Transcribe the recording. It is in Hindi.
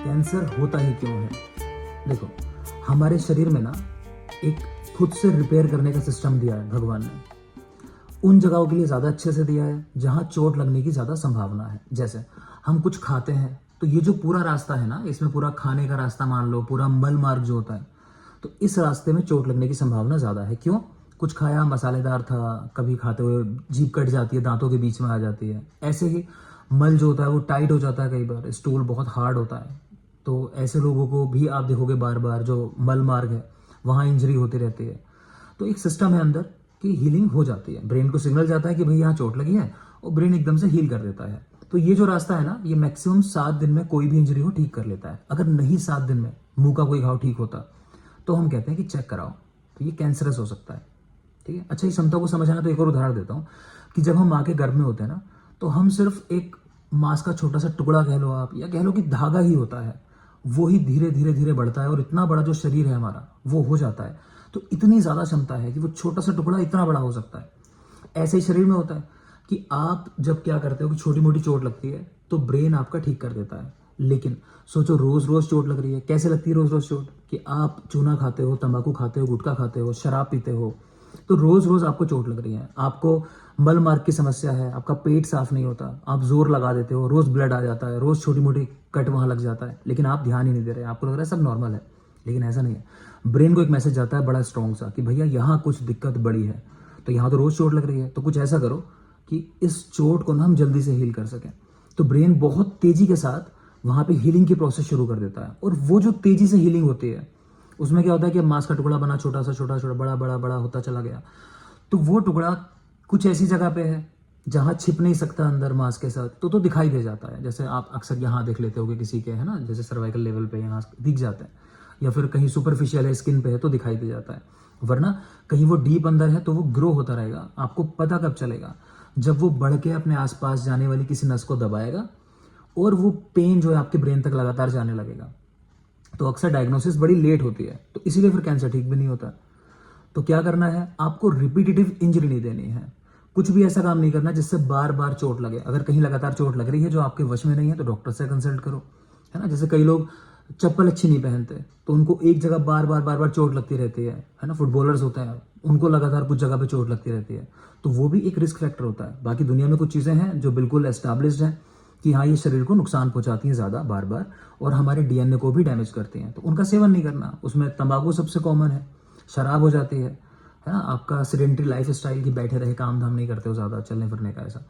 कैंसर होता ही क्यों है? देखो, हमारे शरीर में ना एक खुद से रिपेयर करने का सिस्टम दिया है भगवान ने। उन जगहों के लिए ज़्यादा अच्छे से दिया है जहाँ चोट लगने की ज़्यादा संभावना है। जैसे हम कुछ खाते हैं तो ये जो पूरा रास्ता है ना, इसमें पूरा खाने का रास्ता मान लो, पूरा मल मार्ग जो होता है, तो इस रास्ते में चोट लगने की संभावना ज़्यादा है। क्यों? कुछ खाया, मसालेदार था, कभी खाते हुए जीभ कट जाती है, दांतों के बीच में आ जाती है। ऐसे ही मल जो होता है वो टाइट हो जाता है, कई बार स्टूल बहुत हार्ड होता है, तो ऐसे लोगों को भी आप देखोगे बार बार जो मल मार्ग है वहाँ इंजरी होती रहती है। तो एक सिस्टम है अंदर कि हीलिंग हो जाती है, ब्रेन को सिग्नल जाता है कि भाई यहाँ चोट लगी है और ब्रेन एकदम से हील कर देता है। तो ये जो रास्ता है ना, ये मैक्सिमम 7 दिन में कोई भी इंजरी हो ठीक कर लेता है। अगर नहीं 7 दिन में मुंह का कोई घाव ठीक होता तो हम कहते हैं कि चेक कराओ, तो ये कैंसरस हो सकता है। ठीक है, अच्छा, इस क्षमता को समझाना तो एक और उदाहरण देता हूँ कि जब हम माँ के गर्भ में होते हैं ना, तो हम सिर्फ एक मांस का छोटा सा टुकड़ा कह लो आप, या कह लो कि धागा ही होता है, वो ही धीरे धीरे धीरे बढ़ता है और इतना बड़ा जो शरीर है हमारा वो हो जाता है। तो इतनी ज़्यादा क्षमता है कि वो छोटा सा टुकड़ा इतना बड़ा हो सकता है। ऐसे ही शरीर में होता है कि आप जब क्या करते हो कि छोटी मोटी चोट लगती है तो ब्रेन आपका ठीक कर देता है। लेकिन सोचो, रोज रोज चोट लग रही है, कैसे लगती है रोज रोज चोट? कि आप चूना खाते हो, तंबाकू खाते हो, गुटखा खाते हो, शराब पीते हो, तो रोज रोज आपको चोट लग रही है। आपको मल मार्ग की समस्या है, आपका पेट साफ नहीं होता, आप जोर लगा देते हो, रोज ब्लड आ जाता है, रोज छोटी मोटी कट वहां लग जाता है, लेकिन आप ध्यान ही नहीं दे रहे, आपको लग रहा है सब नॉर्मल है। लेकिन ऐसा नहीं है। ब्रेन को एक मैसेज जाता है बड़ा स्ट्रॉन्ग सा कि भैया यहाँ कुछ दिक्कत बड़ी है, तो यहाँ तो रोज चोट लग रही है, तो कुछ ऐसा करो कि इस चोट को ना हम जल्दी से हील कर सकें। तो ब्रेन बहुत तेजी के साथ वहां पे हीलिंग की प्रोसेस शुरू कर देता है। और वो जो तेजी से हीलिंग होती है उसमें क्या होता है कि मांस का टुकड़ा बना, छोटा सा छोटा छोटा बड़ा बड़ा बड़ा होता चला गया, तो वो टुकड़ा कुछ ऐसी जगह पे है जहां छिप नहीं सकता अंदर मांस के साथ, तो दिखाई दे जाता है। जैसे आप अक्सर यहाँ देख लेते होगे किसी के, है ना, जैसे सर्वाइकल लेवल पे यहाँ दिख जाता है, या फिर कहीं सुपरफिशियल है, स्किन पे है तो दिखाई दे जाता है। वरना कहीं वो डीप अंदर है तो वो ग्रो होता रहेगा। आपको पता कब चलेगा? जब वो बढ़ के अपने आसपास जाने वाली किसी नस को दबाएगा और वो पेन जो है आपके ब्रेन तक लगातार जाने लगेगा। तो अक्सर डायग्नोसिस बड़ी लेट होती है, तो इसीलिए फिर कैंसर ठीक भी नहीं होता। तो क्या करना है? आपको रिपीटेटिव इंजरी नहीं देनी है, कुछ भी ऐसा काम नहीं करना जिससे बार बार चोट लगे। अगर कहीं लगातार चोट लग रही है जो आपके वश में नहीं है तो डॉक्टर से कंसल्ट करो, है ना। जैसे कई लोग चप्पल अच्छी नहीं पहनते तो उनको एक जगह बार बार बार बार चोट लगती रहती है ना। फुटबॉलर्स होते हैं, उनको लगातार कुछ जगह पे चोट लगती रहती है, तो वो भी एक रिस्क फैक्टर होता है। बाकी दुनिया में कुछ चीज़ें हैं जो बिल्कुल एस्टैब्लिश्ड हैं कि हाँ, ये शरीर को नुकसान पहुंचाती हैं ज़्यादा बार बार, और हमारे डीएनए को भी डैमेज करती हैं, तो उनका सेवन नहीं करना। उसमें तंबाकू सबसे कॉमन है, शराब हो जाती है ना। आपका सेडेंटरी लाइफ स्टाइल की बैठे रहे, काम धाम नहीं करते हो ज़्यादा, चलने फिरने का ऐसा।